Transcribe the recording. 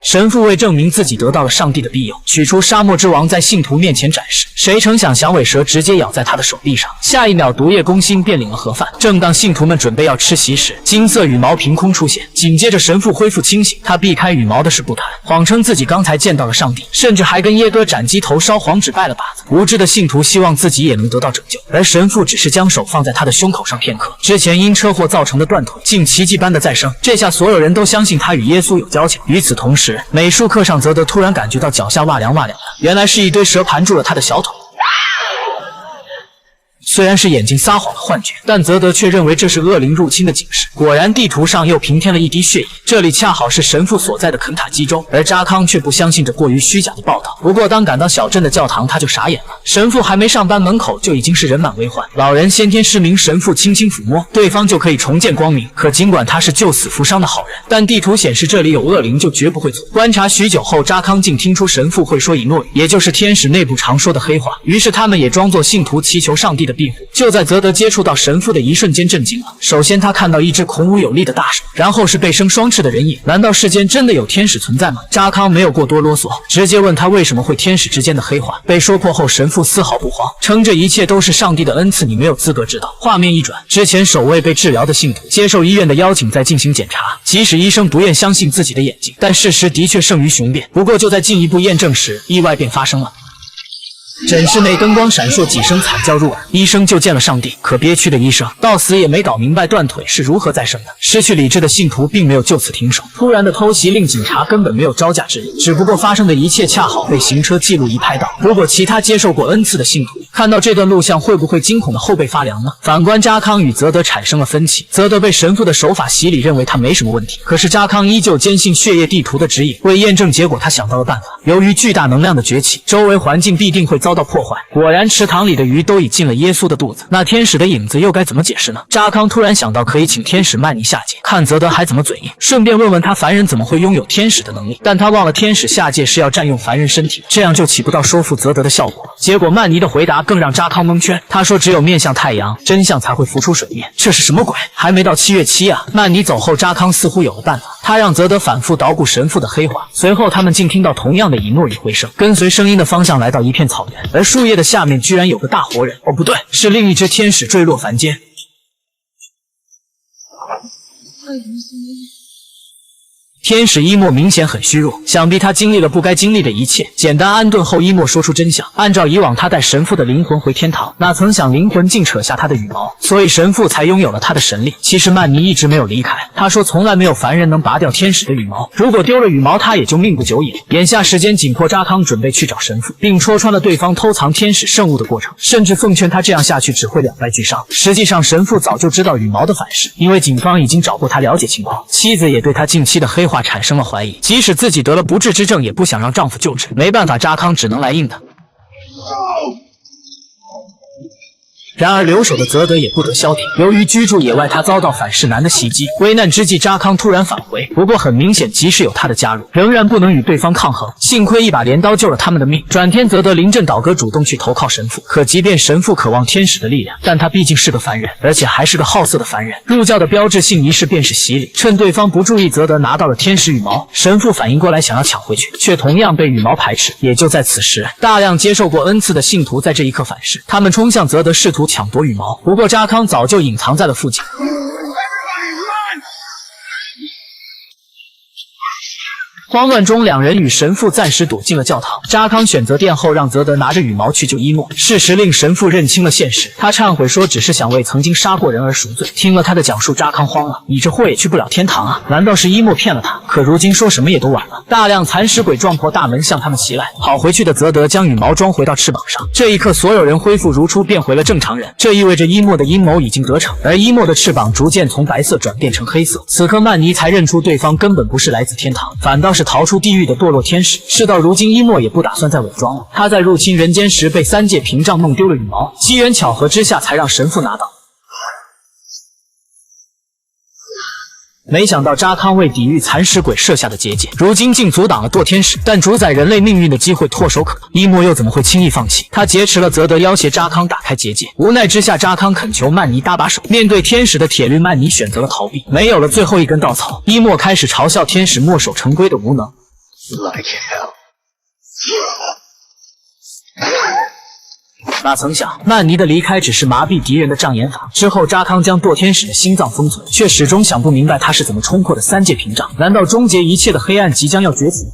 神父为证明自己得到了上帝的庇佑，取出沙漠之王在信徒面前展示，谁成想响尾蛇直接咬在他的手臂上，下一秒毒液攻心，便领了盒饭。正当信徒们准备要吃席时，金色羽毛凭空出现，紧接着神父恢复清醒，他避开羽毛的是不谈，谎称自己刚才见到了上帝，甚至还跟耶哥斩鸡头烧黄纸拜了把子。无知的信徒希望自己也能得到拯救，而神父只是将手放在他的胸口上片刻，之前因车祸造成的断腿竟奇迹般的再生，这下所有人都相信他与耶稣有交情。与此同时，美术课上泽德突然感觉到脚下哇凉哇凉的，原来是一堆蛇盘住了他的小腿。虽然是眼睛撒谎的幻觉，但泽德却认为这是恶灵入侵的警示。果然，地图上又平添了一滴血液，这里恰好是神父所在的肯塔基州。而扎康却不相信这过于虚假的报道。不过，当赶到小镇的教堂，他就傻眼了。神父还没上班，门口就已经是人满为患。老人先天失明，神父轻轻抚摸对方就可以重见光明。可尽管他是救死扶伤的好人，但地图显示这里有恶灵，就绝不会错。观察许久后，扎康竟听出神父会说以诺语，也就是天使内部常说的黑话。于是他们也装作信徒，祈求上帝的庇护。就在泽德接触到神父的一瞬间，震惊了。首先，他看到一只孔武有力的大手，然后是背生双翅的人影。难道世间真的有天使存在吗？扎康没有过多啰嗦，直接问他为什么会天使之间的黑话。被说破后，神父丝毫不慌，称这一切都是上帝的恩赐，你没有资格知道。画面一转，之前守卫被治疗的信徒接受医院的邀请，再进行检查。即使医生不愿相信自己的眼睛，但事实的确胜于雄辩。不过就在进一步验证时，意外便发生了。诊室内灯光闪烁，几声惨叫入耳，医生就见了上帝。可憋屈的医生到死也没搞明白断腿是如何再生的。失去理智的信徒并没有就此停手，突然的偷袭令警察根本没有招架之力，只不过发生的一切恰好被行车记录仪拍到。如果其他接受过恩赐的信徒看到这段录像，会不会惊恐的后背发凉呢？反观扎康与泽德产生了分歧，泽德被神父的手法洗礼，认为他没什么问题，可是扎康依旧坚信血液地图的指引。为验证结果，他想到了办法。由于巨大能量的崛起，周围环境必定会遭到破坏。果然，池塘里的鱼都已进了耶稣的肚子，那天使的影子又该怎么解释呢？扎康突然想到可以请天使曼尼下界，看泽德还怎么嘴硬，顺便问问他凡人怎么会拥有天使的能力。但他忘了天使下界是要占用凡人身体，这样就起不到说服泽德的效果。结果曼尼的回答更让扎康蒙圈，他说只有面向太阳，真相才会浮出水面。这是什么鬼？还没到7月7啊！曼尼走后，扎康似乎有了办法，他让泽德反复捣鼓神父的黑话。随后他们竟听到同样的以诺语回声，跟随声音的方向来到一片草原，而树叶的下面居然有个大活人。哦，不对，是另一只天使坠落凡间。天使伊莫明显很虚弱，想必他经历了不该经历的一切。简单安顿后，伊莫说出真相。按照以往，他带神父的灵魂回天堂，哪曾想灵魂竟扯下他的羽毛，所以神父才拥有了他的神力。其实曼尼一直没有离开，他说从来没有凡人能拔掉天使的羽毛，如果丢了羽毛，他也就命不久矣。眼下时间紧迫，扎康准备去找神父，并戳穿了对方偷藏天使圣物的过程，甚至奉劝他这样下去只会两败俱伤。实际上，神父早就知道羽毛的反噬，因为警方已经找过他了解情况，妻子也对他近期的黑化产生了怀疑，即使自己得了不治之症，也不想让丈夫救治。没办法，扎康只能来硬的。然而留守的泽德也不得消停，由于居住野外，他遭到反噬男的袭击。危难之际，扎康突然返回，不过很明显，即使有他的加入，仍然不能与对方抗衡。幸亏一把镰刀救了他们的命。转天，泽德临阵倒戈，主动去投靠神父。可即便神父渴望天使的力量，但他毕竟是个凡人，而且还是个好色的凡人。入教的标志性仪式便是洗礼。趁对方不注意，泽德拿到了天使羽毛。神父反应过来想要抢回去，却同样被羽毛排斥。也就在此时，大量接受过恩赐的信徒在这一刻反噬，他们冲向泽德，试图抢夺羽毛。不过扎康早就隐藏在了附近。慌乱中，两人与神父暂时躲进了教堂。扎康选择殿后，让泽德拿着羽毛去救伊莫。事实令神父认清了现实，他忏悔说只是想为曾经杀过人而赎罪。听了他的讲述，扎康慌了，你这货也去不了天堂啊！难道是伊莫骗了他？可如今说什么也都晚了。大量残尸鬼撞破大门向他们袭来。跑回去的泽德将羽毛装回到翅膀上，这一刻所有人恢复如初，变回了正常人。这意味着伊莫的阴谋已经得逞，而伊莫的翅膀逐渐从白色转变成黑色。此刻曼尼才认出对方根本不是来自天堂，反倒是逃出地狱的堕落天使。事到如今，伊莫也不打算再伪装了。他在入侵人间时被3界屏障弄丢了羽毛，机缘巧合之下才让神父拿到。没想到扎康为抵御残尸鬼设下的结界，如今竟阻挡了堕天使，但主宰人类命运的机会唾手可得。伊莫又怎么会轻易放弃？他劫持了泽德，要挟扎康打开结界。无奈之下，扎康恳求曼尼搭把手。面对天使的铁律，曼尼选择了逃避。没有了最后一根稻草，伊莫开始嘲笑天使墨守成规的无能。Like hell. 哪曾想，曼尼的离开只是麻痹敌人的障眼法。之后，扎康将堕天使的心脏封存，却始终想不明白他是怎么冲破的3界屏障。难道终结一切的黑暗即将要崛起？